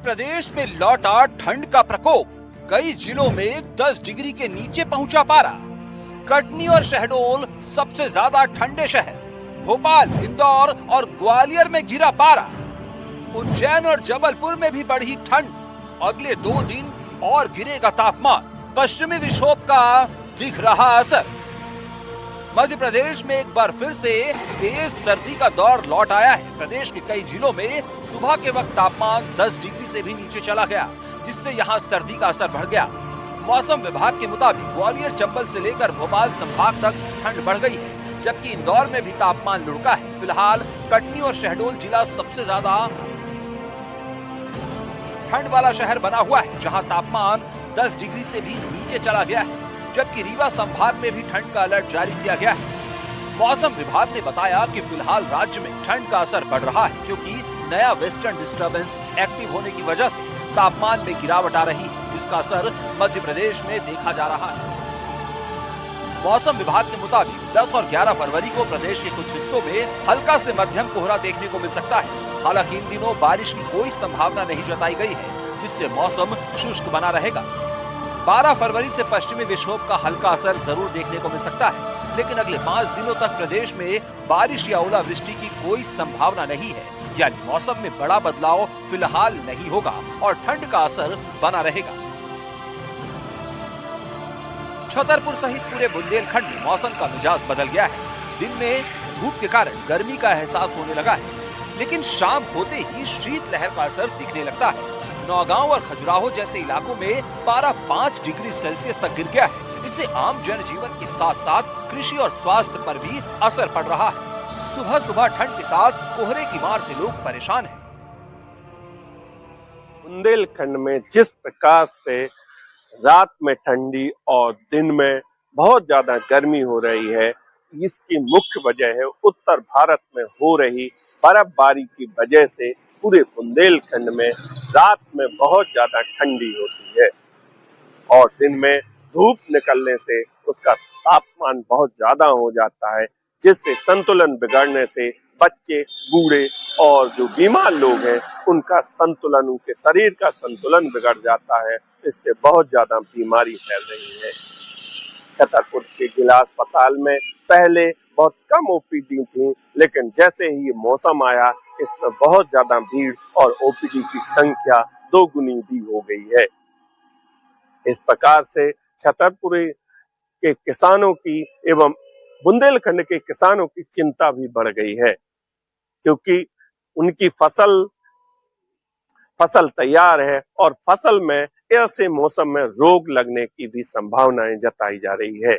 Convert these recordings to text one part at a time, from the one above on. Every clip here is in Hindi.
प्रदेश में लौटा ठंड का प्रकोप। कई जिलों में 10 डिग्री के नीचे पहुंचा पारा। कटनी और शहडोल सबसे ज्यादा ठंडे शहर। भोपाल, इंदौर और ग्वालियर में गिरा पारा। उज्जैन और जबलपुर में भी बढ़ी ठंड। अगले 2 दिन और गिरेगा तापमान। पश्चिमी विक्षोभ का दिख रहा असर। मध्य प्रदेश में एक बार फिर से तेज सर्दी का दौर लौट आया है। प्रदेश के कई जिलों में सुबह के वक्त तापमान 10 डिग्री से भी नीचे चला गया, जिससे यहां सर्दी का असर बढ़ गया। मौसम विभाग के मुताबिक ग्वालियर, चंबल से लेकर भोपाल संभाग तक ठंड बढ़ गई है, जबकि इंदौर में भी तापमान लुढ़का है। फिलहाल कटनी और शहडोल जिला सबसे ज्यादा ठंड वाला शहर बना हुआ है, जहां तापमान 10 डिग्री से भी नीचे चला गया है, जबकि रीवा संभाग में भी ठंड का अलर्ट जारी किया गया है। मौसम विभाग ने बताया कि फिलहाल राज्य में ठंड का असर बढ़ रहा है, क्योंकि नया वेस्टर्न डिस्टर्बेंस एक्टिव होने की वजह से तापमान में गिरावट आ रही है। इसका असर मध्य प्रदेश में देखा जा रहा है। मौसम विभाग के मुताबिक 10 और 11 फरवरी को प्रदेश के कुछ हिस्सों में हल्का से मध्यम कोहरा देखने को मिल सकता है। हालांकि इन दिनों बारिश की कोई संभावना नहीं जताई गई है, जिससे मौसम शुष्क बना रहेगा। 12 फरवरी से पश्चिमी विक्षोभ का हल्का असर जरूर देखने को मिल सकता है, लेकिन अगले 5 दिनों तक प्रदेश में बारिश या ओलावृष्टि की कोई संभावना नहीं है। यानी मौसम में बड़ा बदलाव फिलहाल नहीं होगा और ठंड का असर बना रहेगा। छतरपुर सहित पूरे बुंदेलखंड में मौसम का मिजाज बदल गया है। दिन में धूप के कारण गर्मी का एहसास होने लगा है, लेकिन शाम होते ही शीतलहर का असर दिखने लगता है। नौगांव और खजुराहो जैसे इलाकों में पारा 5 डिग्री सेल्सियस तक गिर गया है। इससे आम जनजीवन के साथ साथ कृषि और स्वास्थ्य पर भी असर पड़ रहा है। सुबह सुबह ठंड के साथ कोहरे की मार से लोग परेशान हैं। बुंदेलखंड में जिस प्रकार से रात में ठंडी और दिन में बहुत ज्यादा गर्मी हो रही है, इसकी मुख्य वजह है उत्तर भारत में हो रही बर्फबारी की वजह से पूरे बुंदेलखंड में रात में बहुत ज्यादा ठंडी होती है और दिन में धूप निकलने से उसका तापमान बहुत ज्यादा हो जाता है, जिससे संतुलन बिगड़ने से बच्चे, बूढ़े और जो बीमार लोग हैं उनका संतुलन, उनके शरीर का संतुलन बिगड़ जाता है। इससे बहुत ज्यादा बीमारी फैल रही है। छतरपुर के जिला अस्पताल में पहले बहुत कम ओपीडी थी, लेकिन जैसे ही ये मौसम आया इसमें बहुत ज्यादा भीड़ और ओपीडी की संख्या 2 गुनी भी हो गई है। इस प्रकार से छतरपुर के किसानों की एवं बुंदेलखंड के किसानों की चिंता भी बढ़ गई है, क्योंकि उनकी फसल तैयार है और फसल में ऐसे मौसम में रोग लगने की भी संभावनाएं जताई जा रही है।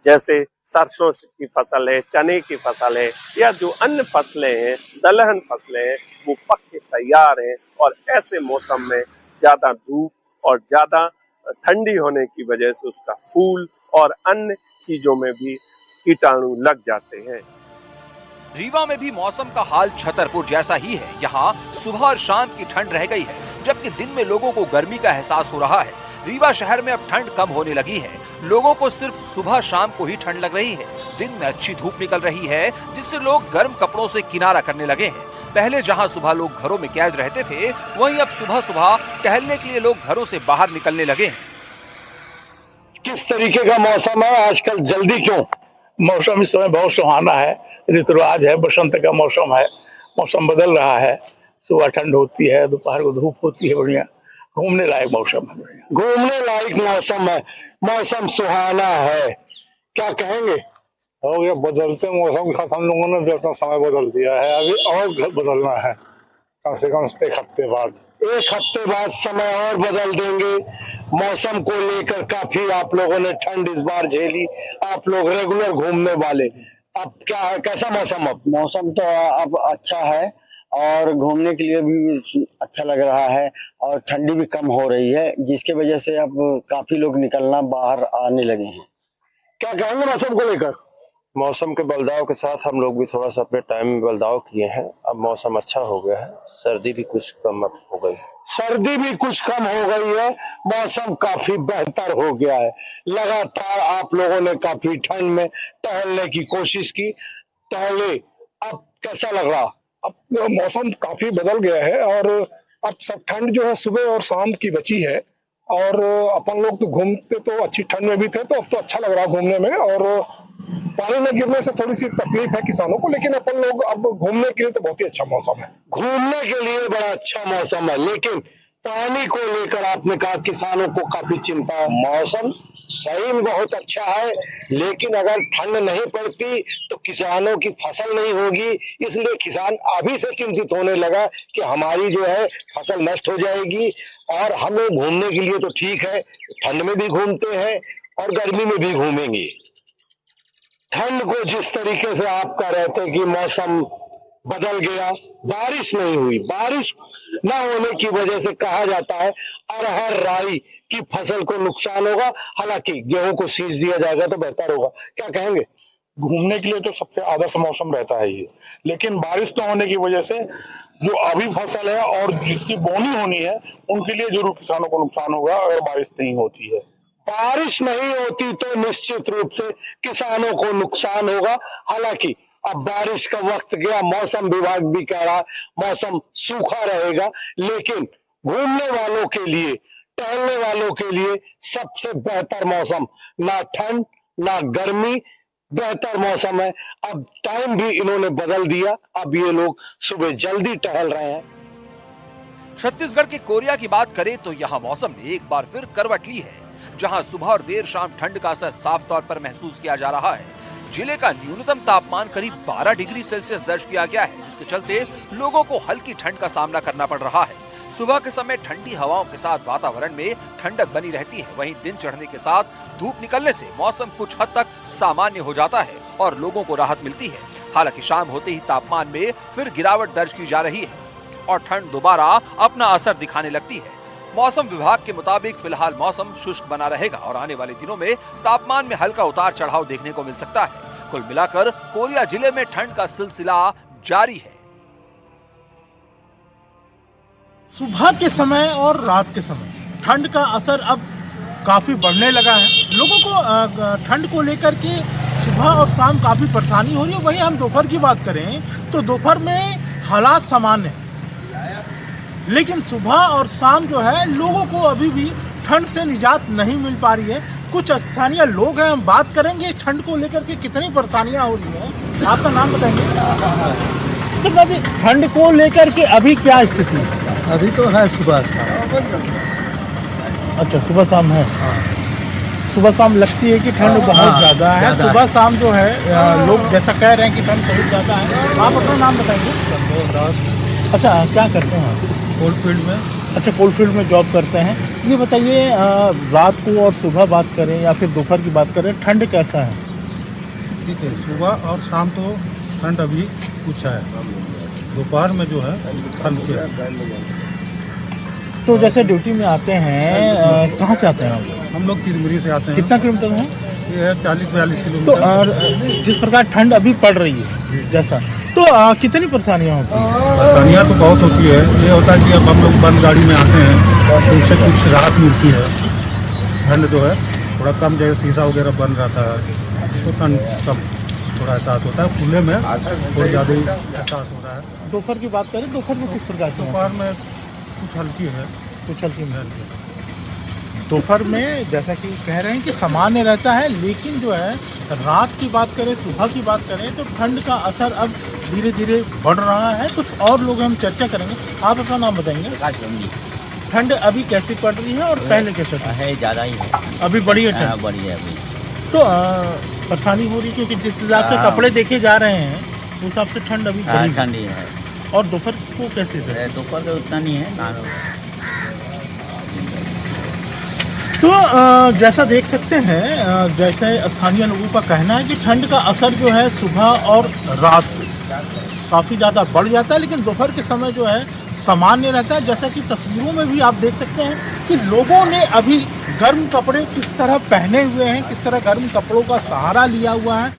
जैसे सरसों की फसल है, चने की फसल है या जो अन्य फसलें हैं, दलहन फसलें हैं, वो पक के तैयार हैं और ऐसे मौसम में ज्यादा धूप और ज्यादा ठंडी होने की वजह से उसका फूल और अन्य चीजों में भी कीटाणु लग जाते हैं। रीवा में भी मौसम का हाल छतरपुर जैसा ही है। यहाँ सुबह और शाम की ठंड रह गई है, जबकि दिन में लोगों को गर्मी का एहसास हो रहा है। रीवा शहर में अब ठंड कम होने लगी है। लोगों को सिर्फ सुबह शाम को ही ठंड लग रही है। दिन में अच्छी धूप निकल रही है, जिससे लोग गर्म कपड़ों से किनारा करने लगे हैं। पहले जहाँ सुबह लोग घरों में कैद रहते थे, वहीं अब सुबह सुबह टहलने के लिए लोग घरों से बाहर निकलने लगे हैं। किस तरीके का मौसम है आजकल, जल्दी क्यों? मौसम इस समय बहुत सुहाना है, ऋतुराज है, बसंत का मौसम है। मौसम बदल रहा है, सुबह ठंड होती है, दोपहर को धूप होती है। बढ़िया घूमने लायक मौसम है, घूमने लायक मौसम है, मौसम सुहाना है। क्या कहेंगे? हो गया बदलते मौसम का हम लोगों ने भी अपना समय बदल दिया है, अभी और बदलना है कम से कम 1 हफ्ते बाद। 1 हफ्ते बाद समय और बदल देंगे। मौसम को लेकर काफी आप लोगों ने ठंड इस बार झेली, आप लोग रेगुलर घूमने वाले। अब क्या है, कैसा मौसम? अब मौसम तो अब अच्छा है और घूमने के लिए भी अच्छा लग रहा है और ठंडी भी कम हो रही है, जिसके वजह से अब काफी लोग निकलना बाहर आने लगे हैं। क्या कहेंगे मौसम को लेकर? मौसम के बदलाव के साथ हम लोग भी थोड़ा सा अपने टाइम में बदलाव किए हैं। अब मौसम अच्छा हो गया है, सर्दी भी कुछ कम हो गई है। सर्दी भी कुछ कम हो गई है, मौसम काफी बेहतर हो गया है। लगातार आप लोगों ने काफी ठंड में टहलने की कोशिश की, टहले। अब कैसा लग रहा? अब मौसम काफी बदल गया है और अब सब ठंड जो है सुबह और शाम की बची है, और अपन लोग तो घूमते तो अच्छी ठंड में भी थे, तो अब तो अच्छा लग रहा है घूमने में। और पानी में गिरने से थोड़ी सी तकलीफ है किसानों को, लेकिन अपन लोग अब घूमने के लिए तो बहुत ही अच्छा मौसम है। घूमने के लिए बड़ा अच्छा मौसम है, लेकिन पानी को लेकर आपने कहा किसानों को काफी चिंता है। मौसम सही में बहुत अच्छा है, लेकिन अगर ठंड नहीं पड़ती तो किसानों की फसल नहीं होगी, इसलिए किसान अभी से चिंतित होने लगा कि हमारी जो है फसल नष्ट हो जाएगी। और हमें घूमने के लिए तो ठीक है, ठंड में भी घूमते हैं और गर्मी में भी घूमेंगे। ठंड को जिस तरीके से आप कह रहे थे कि मौसम बदल गया, बारिश नहीं हुई, बारिश न होने की वजह से कहा जाता है अरहर राई की फसल को नुकसान होगा, हालांकि गेहूं को सींच दिया जाएगा तो बेहतर होगा। क्या कहेंगे? घूमने के लिए तो सबसे आदर्श मौसम रहता है ये, लेकिन बारिश न होने की वजह से जो अभी फसल है और जिसकी बोनी होनी है उनके लिए जरूर किसानों को नुकसान होगा अगर बारिश नहीं होती है। बारिश नहीं होती तो निश्चित रूप से किसानों को नुकसान होगा। हालांकि अब बारिश का वक्त गया, मौसम विभाग भी कह रहा है मौसम सूखा रहेगा, लेकिन घूमने वालों के लिए, टहलने वालों के लिए सबसे बेहतर मौसम, ना ठंड ना गर्मी, बेहतर मौसम है। अब टाइम भी इन्होंने बदल दिया, अब ये लोग सुबह जल्दी टहल रहे हैं। छत्तीसगढ़ के कोरिया की बात करें तो यहाँ मौसम ने एक बार फिर करवट ली है, जहाँ सुबह और देर शाम ठंड का असर साफ तौर पर महसूस किया जा रहा है। जिले का न्यूनतम तापमान करीब 12 डिग्री सेल्सियस दर्ज किया गया है, जिसके चलते लोगों को हल्की ठंड का सामना करना पड़ रहा है। सुबह के समय ठंडी हवाओं के साथ वातावरण में ठंडक बनी रहती है, वहीं दिन चढ़ने के साथ धूप निकलने से मौसम कुछ हद तक सामान्य हो जाता है और लोगों को राहत मिलती है। हालांकि शाम होते ही तापमान में फिर गिरावट दर्ज की जा रही है और ठंड दोबारा अपना असर दिखाने लगती है। मौसम विभाग के मुताबिक फिलहाल मौसम शुष्क बना रहेगा और आने वाले दिनों में तापमान में हल्का उतार चढ़ाव देखने को मिल सकता है। कुल मिलाकर कोरिया जिले में ठंड का सिलसिला जारी है। सुबह के समय और रात के समय ठंड का असर अब काफ़ी बढ़ने लगा है। लोगों को ठंड को लेकर के सुबह और शाम काफ़ी परेशानी हो रही है। वहीं हम दोपहर की बात करें तो दोपहर में हालात सामान्य हैं, लेकिन सुबह और शाम जो है लोगों को अभी भी ठंड से निजात नहीं मिल पा रही है। कुछ स्थानीय लोग हैं, हम बात करेंगे ठंड को लेकर के कितनी परेशानियां हो रही हैं। आपका नाम बताएंगे? तो बताइए ठंड को लेकर के अभी क्या स्थिति है? अभी तो है सुबह शाम। अच्छा, सुबह शाम है। सुबह शाम लगती है कि ठंड बहुत ज़्यादा है। सुबह शाम जो है लोग जैसा कह रहे हैं कि ठंड बहुत ज़्यादा है। आप अपना नाम बताएंगे? अच्छा, क्या करते हैं आप? कोलफील्ड में। अच्छा, कोलफील्ड में जॉब करते हैं। ये बताइए रात को और सुबह बात करें या फिर दोपहर की बात करें, ठंड कैसा है? ठीक है, सुबह और शाम तो ठंड अभी कुछ है, दोपहर में जो है हल्की है। तो जैसे ड्यूटी में आते हैं, कहाँ से आते हैं आप? हम लोग तिरमिरी से आते हैं। कितना किलोमीटर है? ये है 40-42 किलोमीटर। तो और जिस प्रकार ठंड अभी पड़ रही है जैसा, तो कितनी परेशानियाँ होती हैं? परेशानियाँ तो बहुत होती है। ये होता है कि अब हम लोग बंद गाड़ी में आते हैं तो उससे कुछ राहत मिलती है। ठंड जो है थोड़ा कम, जैसे शीशा वगैरह बंद रहता है तो ठंड कम थोड़ा एहसास होता है। खुले में थोड़ा ज़्यादा ही एहसास हो रहा है। दोपहर की बात करें, दोपहर में किस प्रकार की? दोपहर में कुछ हल्की है, कुछ हल्की है। दोपहर में जैसा कि कह रहे हैं कि सामान्य रहता है, लेकिन जो है रात की बात करें, सुबह की बात करें तो ठंड का असर अब धीरे धीरे बढ़ रहा है। कुछ और लोग हम चर्चा करेंगे। आप अपना नाम बताएंगे? ठंड अभी कैसी पड़ रही है और पहले कैसे है? ज़्यादा ही है अभी, बड़ी है ठंड? बड़ी है अभी। तो परेशानी हो रही है क्योंकि जिस हिसाब से कपड़े देखे जा रहे हैं उस हिसाब से ठंड अभी बड़ी ठंडी है। और दोपहर को कैसे? दोपहर का उतना नहीं है। तो जैसा देख सकते हैं, जैसे स्थानीय लोगों का कहना है कि ठंड का असर जो है सुबह और रात काफ़ी ज़्यादा बढ़ जाता है, लेकिन दोपहर के समय जो है सामान्य रहता है। जैसा कि तस्वीरों में भी आप देख सकते हैं कि लोगों ने अभी गर्म कपड़े किस तरह पहने हुए हैं, किस तरह गर्म कपड़ों का सहारा लिया हुआ है।